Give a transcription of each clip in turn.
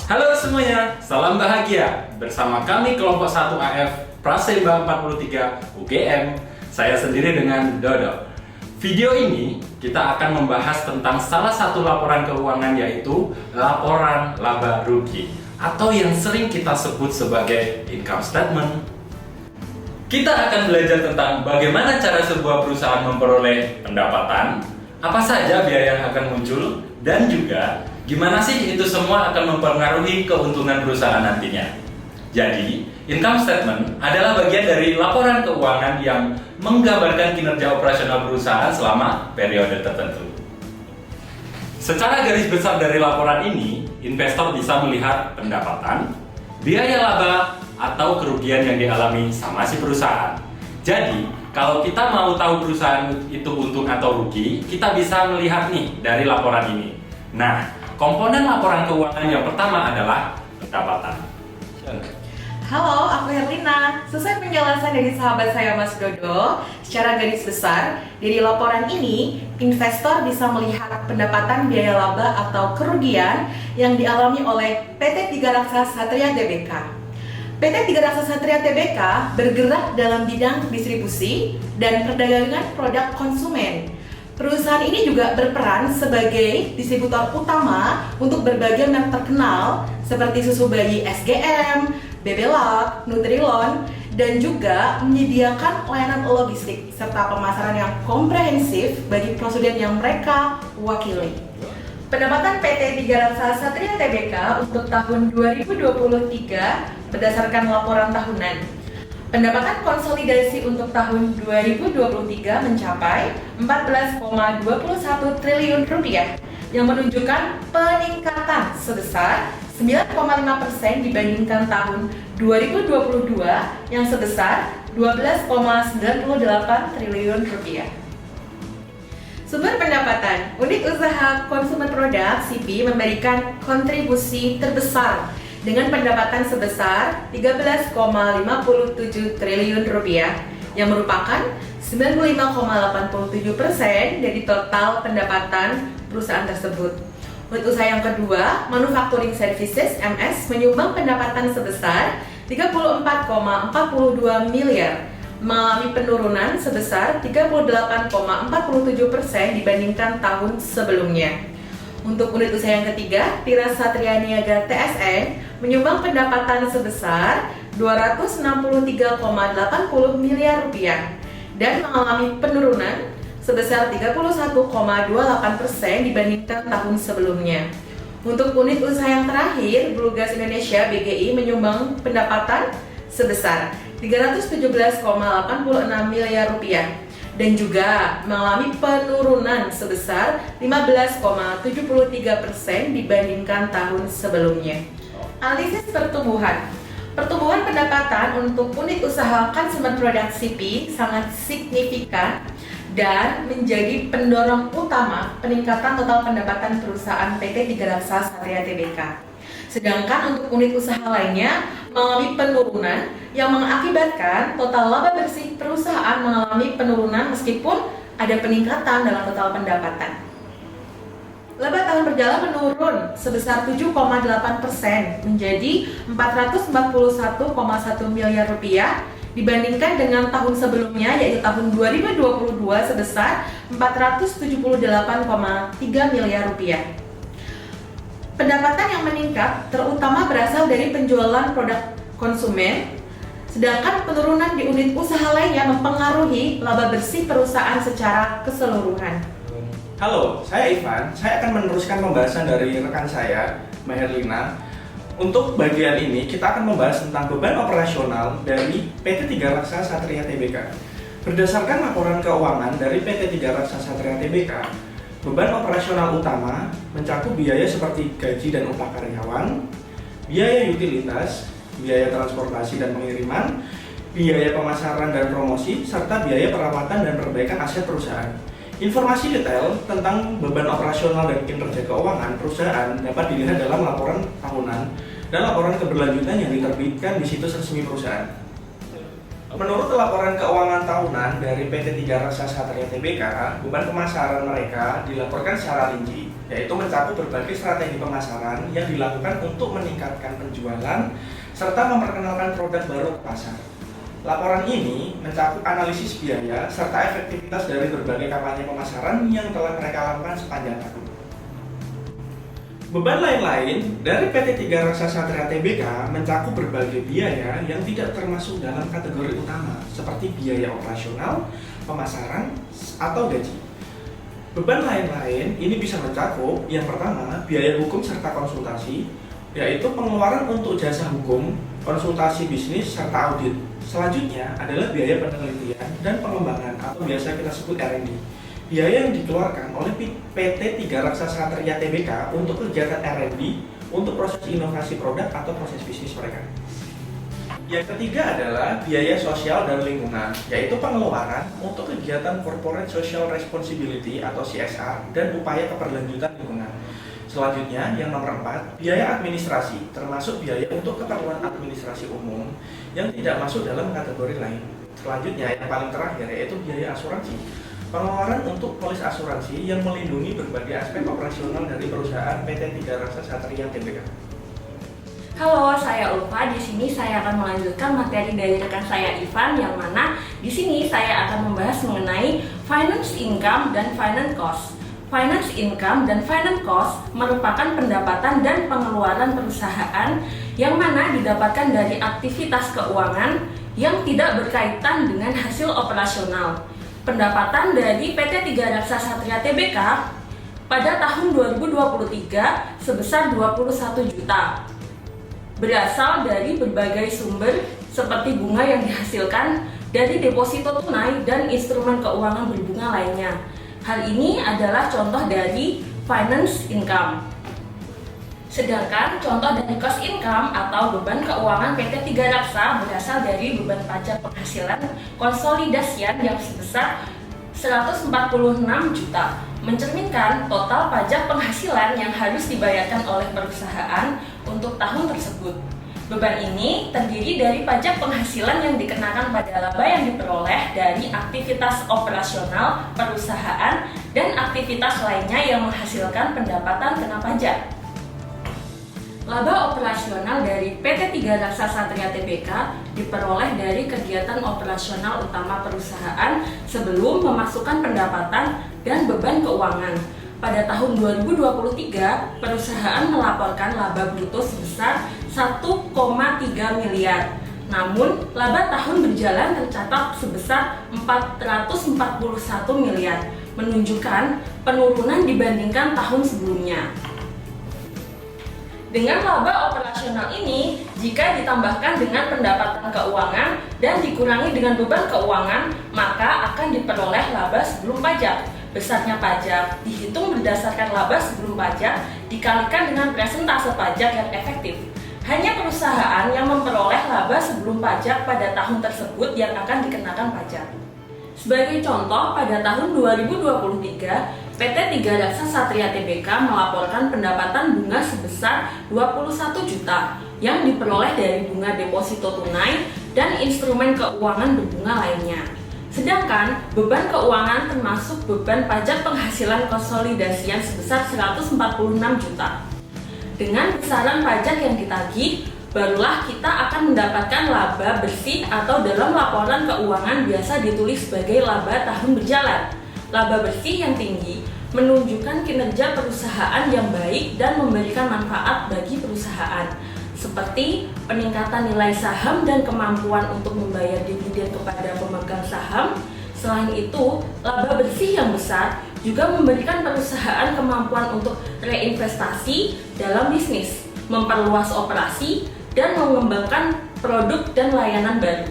Halo semuanya, salam bahagia. Bersama kami kelompok 1 AF Prasemba 43 UGM. Saya sendiri dengan Dodo. Video ini kita akan membahas tentang salah satu laporan keuangan, yaitu laporan laba rugi atau yang sering kita sebut sebagai income statement. Kita akan belajar tentang bagaimana cara sebuah perusahaan memperoleh pendapatan, apa saja biaya yang akan muncul, dan juga gimana sih itu semua akan mempengaruhi keuntungan perusahaan nantinya. Jadi, income statement adalah bagian dari laporan keuangan yang menggambarkan kinerja operasional perusahaan selama periode tertentu. Secara garis besar dari laporan ini, investor bisa melihat pendapatan, biaya laba, atau kerugian yang dialami sama si perusahaan. Jadi, kalau kita mau tahu perusahaan itu untung atau rugi, kita bisa melihat nih dari laporan ini. Nah, komponen laporan keuangan yang pertama adalah pendapatan. Halo, aku Herlina. Sesuai penjelasan dari sahabat saya Mas Dodo, secara garis besar, dari laporan ini, investor bisa melihat pendapatan biaya laba atau kerugian yang dialami oleh PT Tiga Raksa Satria Tbk. PT Tiga Raksa Satria Tbk bergerak dalam bidang distribusi dan perdagangan produk konsumen. Perusahaan ini juga berperan sebagai distributor utama untuk berbagai merek terkenal seperti susu bayi SGM, Bebelak, Nutrilon, dan juga menyediakan layanan logistik serta pemasaran yang komprehensif bagi konsumen yang mereka wakili. Pendapatan PT Tiga Raksa Satria Tbk untuk tahun 2023 berdasarkan laporan tahunan. Pendapatan konsolidasi untuk tahun 2023 mencapai 14,21 triliun rupiah yang menunjukkan peningkatan sebesar 9,5% dibandingkan tahun 2022 yang sebesar 12,98 triliun rupiah. Sumber pendapatan, unit usaha konsumen produk (CP) memberikan kontribusi terbesar dengan pendapatan sebesar 13,57 triliun rupiah yang merupakan 95,87% dari total pendapatan perusahaan tersebut. Unit usaha yang kedua, Manufacturing Services (MS) menyumbang pendapatan sebesar 34,42 miliar, mengalami penurunan sebesar 38,47% dibandingkan tahun sebelumnya. Untuk unit usaha yang ketiga, Tira Satria Niaga TSN menyumbang pendapatan sebesar 263,80 miliar rupiah dan mengalami penurunan sebesar 31,28% dibandingkan tahun sebelumnya. Untuk unit usaha yang terakhir, Bluegas Indonesia BGI menyumbang pendapatan sebesar 317,86 miliar rupiah dan juga mengalami penurunan sebesar 15,73% dibandingkan tahun sebelumnya. Analisis pertumbuhan. Pertumbuhan pendapatan untuk unit usaha konsumen produk CP sangat signifikan dan menjadi pendorong utama peningkatan total pendapatan perusahaan PT Tiga Raksa Satria Tbk. Sedangkan untuk unit usaha lainnya mengalami penurunan yang mengakibatkan total laba bersih perusahaan mengalami penurunan meskipun ada peningkatan dalam total pendapatan. Laba tahun berjalan menurun sebesar 7,8% menjadi 441,1 miliar rupiah dibandingkan dengan tahun sebelumnya, yaitu tahun 2022 sebesar 478,3 miliar rupiah. Pendapatan yang meningkat terutama berasal dari penjualan produk konsumen, sedangkan penurunan di unit usaha lainnya mempengaruhi laba bersih perusahaan secara keseluruhan. Halo, saya Ivan. Saya akan meneruskan pembahasan dari rekan saya, Mbak Herlina. Untuk bagian ini, kita akan membahas tentang beban operasional dari PT Tiga Raksa Satria Tbk. Berdasarkan laporan keuangan dari PT Tiga Raksa Satria Tbk, beban operasional utama mencakup biaya seperti gaji dan upah karyawan, biaya utilitas, biaya transportasi dan pengiriman, biaya pemasaran dan promosi, serta biaya perawatan dan perbaikan aset perusahaan. Informasi detail tentang beban operasional dan kinerja keuangan perusahaan dapat dilihat dalam laporan tahunan dan laporan keberlanjutan yang diterbitkan di situs resmi perusahaan. Menurut laporan keuangan tahunan dari PT Tiga Raksa Satria Tbk, beban pemasaran mereka dilaporkan secara rinci, yaitu mencakup berbagai strategi pemasaran yang dilakukan untuk meningkatkan penjualan serta memperkenalkan produk baru ke pasar. Laporan ini mencakup analisis biaya serta efektivitas dari berbagai kampanye pemasaran yang telah mereka lakukan sepanjang tahun. Beban lain-lain dari PT Tiga Raksa Satria Tbk mencakup berbagai biaya yang tidak termasuk dalam kategori utama, seperti biaya operasional, pemasaran, atau gaji. Beban lain-lain ini bisa mencakup yang pertama, biaya hukum serta konsultasi, yaitu pengeluaran untuk jasa hukum, konsultasi bisnis, serta audit. Selanjutnya adalah biaya penelitian dan pengembangan atau biasa kita sebut R&D. Biaya yang dikeluarkan oleh PT Tiga Raksa Satria Tbk untuk kegiatan R&D untuk proses inovasi produk atau proses bisnis mereka. Yang ketiga adalah biaya sosial dan lingkungan, yaitu pengeluaran untuk kegiatan Corporate Social Responsibility atau CSR dan upaya keberlanjutan lingkungan. Selanjutnya, yang nomor 4, biaya administrasi, termasuk biaya untuk keperluan administrasi umum yang tidak masuk dalam kategori lain. Selanjutnya, yang paling terakhir yaitu biaya asuransi. Pengeluaran untuk polis asuransi yang melindungi berbagai aspek operasional dari perusahaan PT Tiga Raksa Satria Tbk. Halo, saya Ulfa. Di sini saya akan melanjutkan materi dari rekan saya Ivan, yang mana di sini saya akan membahas mengenai finance income dan finance cost. Finance income dan finance cost merupakan pendapatan dan pengeluaran perusahaan yang mana didapatkan dari aktivitas keuangan yang tidak berkaitan dengan hasil operasional. Pendapatan dari PT Tiga Raksa Satria Tbk pada tahun 2023 sebesar 21 juta. Berasal dari berbagai sumber seperti bunga yang dihasilkan dari deposito tunai dan instrumen keuangan berbunga lainnya. Hal ini adalah contoh dari finance income. Sedangkan contoh dari cost income atau beban keuangan PT Tiga Raksa berasal dari beban pajak penghasilan konsolidasian yang sebesar 146 juta, mencerminkan total pajak penghasilan yang harus dibayarkan oleh perusahaan untuk tahun tersebut. Beban ini terdiri dari pajak penghasilan yang dikenakan pada laba yang diperoleh dari aktivitas operasional perusahaan dan aktivitas lainnya yang menghasilkan pendapatan kena pajak. Laba operasional dari PT Tiga Raksa Satria Tbk diperoleh dari kegiatan operasional utama perusahaan sebelum memasukkan pendapatan dan beban keuangan. Pada tahun 2023, perusahaan melaporkan laba bruto sebesar 1,3 miliar. Namun, laba tahun berjalan tercatat sebesar 441 miliar, menunjukkan penurunan dibandingkan tahun sebelumnya. Dengan laba operasional ini, jika ditambahkan dengan pendapatan keuangan dan dikurangi dengan beban keuangan, maka akan diperoleh laba sebelum pajak. Besarnya pajak dihitung berdasarkan laba sebelum pajak dikalikan dengan persentase pajak yang efektif. Hanya perusahaan yang memperoleh laba sebelum pajak pada tahun tersebut yang akan dikenakan pajak. Sebagai contoh, pada tahun 2023, PT Tiga Raksa Satria Tbk melaporkan pendapatan bunga sebesar 21 juta yang diperoleh dari bunga deposito tunai dan instrumen keuangan berbunga lainnya. Sedangkan beban keuangan termasuk beban pajak penghasilan konsolidasian sebesar 146 juta. Dengan besaran pajak yang ditagih, barulah kita akan mendapatkan laba bersih atau dalam laporan keuangan biasa ditulis sebagai laba tahun berjalan. Laba bersih yang tinggi menunjukkan kinerja perusahaan yang baik dan memberikan manfaat bagi perusahaan, seperti peningkatan nilai saham dan kemampuan untuk membayar dividen kepada pemegang saham. Selain itu, laba bersih yang besar juga memberikan perusahaan kemampuan untuk reinvestasi dalam bisnis, memperluas operasi, dan mengembangkan produk dan layanan baru.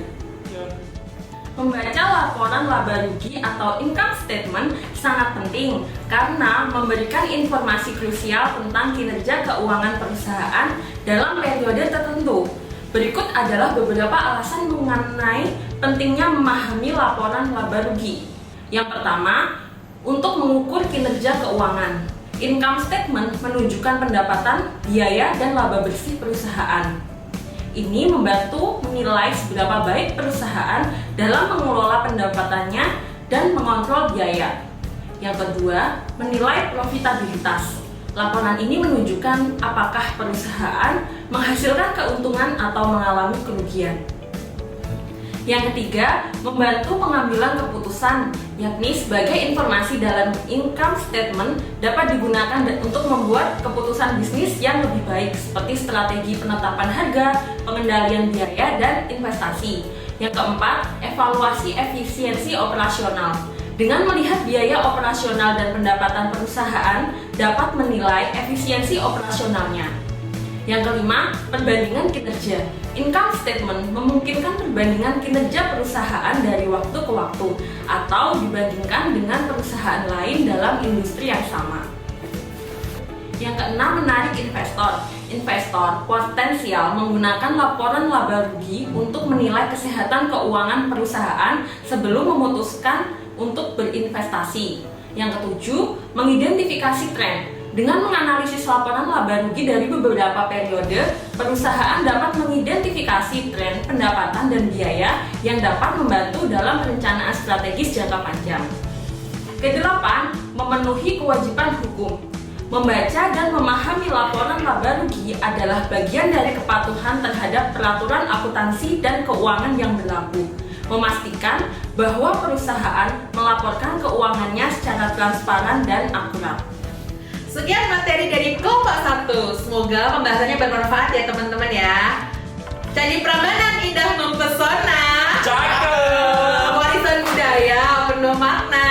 Membaca laporan laba rugi atau income statement sangat penting karena memberikan informasi krusial tentang kinerja keuangan perusahaan dalam periode tertentu. Berikut adalah beberapa alasan mengenai pentingnya memahami laporan laba rugi. Yang pertama, untuk mengukur kinerja keuangan. Income statement menunjukkan pendapatan, biaya, dan laba bersih perusahaan. Ini membantu menilai seberapa baik perusahaan dalam mengelola pendapatannya dan mengontrol biaya. Yang kedua, menilai profitabilitas. Laporan ini menunjukkan apakah perusahaan menghasilkan keuntungan atau mengalami kerugian. Yang ketiga, membantu pengambilan keputusan, yakni sebagai informasi dalam income statement dapat digunakan untuk membuat keputusan bisnis yang lebih baik seperti strategi penetapan harga, pengendalian biaya, dan investasi. Yang keempat, evaluasi efisiensi operasional. Dengan melihat biaya operasional dan pendapatan perusahaan dapat menilai efisiensi operasionalnya. Yang kelima, perbandingan kinerja. Income statement memungkinkan perbandingan kinerja perusahaan dari waktu ke waktu atau dibandingkan dengan perusahaan lain dalam industri yang sama. Yang keenam, menarik investor. Investor potensial menggunakan laporan laba rugi untuk menilai kesehatan keuangan perusahaan sebelum memutuskan untuk berinvestasi. Yang ketujuh, mengidentifikasi tren. Dengan menganalisis laporan laba rugi dari beberapa periode, perusahaan dapat mengidentifikasi tren pendapatan dan biaya yang dapat membantu dalam perencanaan strategis jangka panjang. Kedelapan, memenuhi kewajiban hukum. Membaca dan memahami laporan laba rugi adalah bagian dari kepatuhan terhadap peraturan akuntansi dan keuangan yang berlaku. Memastikan bahwa perusahaan melaporkan keuangannya secara transparan dan akurat. Sekian materi dari kelompok 1. Semoga pembahasannya bermanfaat ya teman-teman ya. Candi Prambanan indah mempesona. Cakep. Warisan budaya penuh makna.